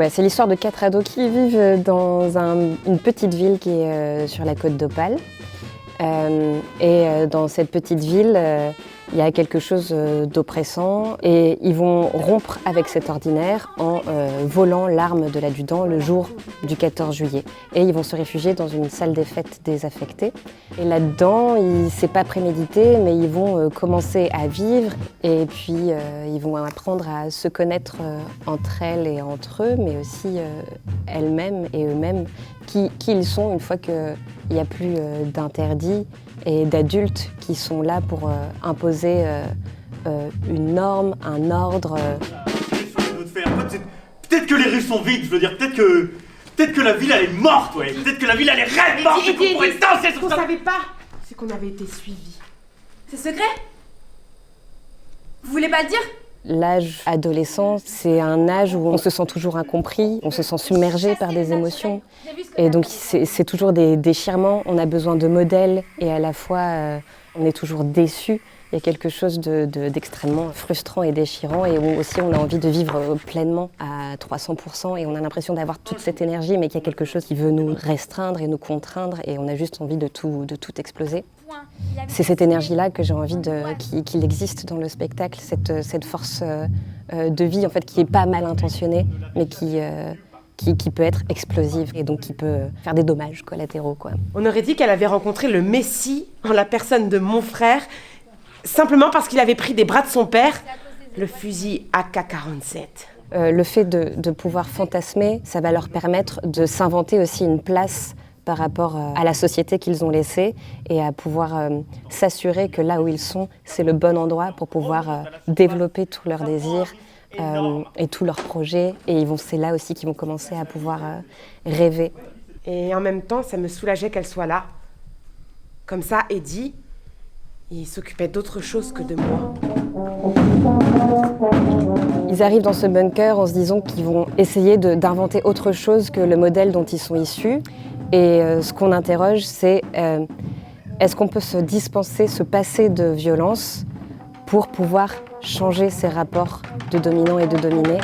Ouais, c'est l'histoire de 4 ados qui vivent dans une petite ville qui est sur la côte d'Opale. Dans cette petite ville, il y a quelque chose d'oppressant et ils vont rompre avec cet ordinaire en volant l'arme de l'adjudant le jour du 14 juillet. Et ils vont se réfugier dans une salle des fêtes désaffectée. Et là-dedans, c'est pas prémédité, mais ils vont commencer à vivre et puis ils vont apprendre à se connaître entre elles et entre eux, mais aussi elles-mêmes et eux-mêmes, qui ils sont une fois qu'il n'y a plus d'interdits et d'adultes qui sont là pour imposer une norme, un ordre. Peut-être que les rues sont vides, je veux dire, peut-être que la ville elle est morte, ouais. Peut-être que la ville elle est réellement morte et qu'on pourrait danser sur ça. Ce qu'on savait pas, c'est qu'on avait été suivis. C'est secret? Vous voulez pas le dire? L'âge adolescent, c'est un âge où on se sent toujours incompris, on se sent submergé par des émotions. Et donc c'est toujours des déchirements, on a besoin de modèles et à la fois on est toujours déçu. Il y a quelque chose d'extrêmement frustrant et déchirant et où aussi on a envie de vivre pleinement à 300% et on a l'impression d'avoir toute cette énergie mais qu'il y a quelque chose qui veut nous restreindre et nous contraindre et on a juste envie de tout exploser. C'est cette énergie-là que j'ai envie qu'il existe dans le spectacle, cette force de vie en fait, qui n'est pas mal intentionnée mais qui peut être explosive et donc qui peut faire des dommages collatéraux, quoi. On aurait dit qu'elle avait rencontré le Messie en la personne de mon frère, simplement parce qu'il avait pris des bras de son père le fusil AK-47. Le fait de pouvoir fantasmer, ça va leur permettre de s'inventer aussi une place par rapport à la société qu'ils ont laissée et à pouvoir s'assurer que là où ils sont, c'est le bon endroit pour pouvoir développer tous leurs désirs et tous leurs projets. Et c'est là aussi qu'ils vont commencer à pouvoir rêver. Et en même temps, ça me soulageait qu'elle soit là. Comme ça, Eddie, il s'occupait d'autre chose que de moi. Ils arrivent dans ce bunker en se disant qu'ils vont essayer d'inventer autre chose que le modèle dont ils sont issus. Et ce qu'on interroge, c'est est-ce qu'on peut se dispenser, se passer de violence pour pouvoir changer ces rapports de dominants et de dominés ?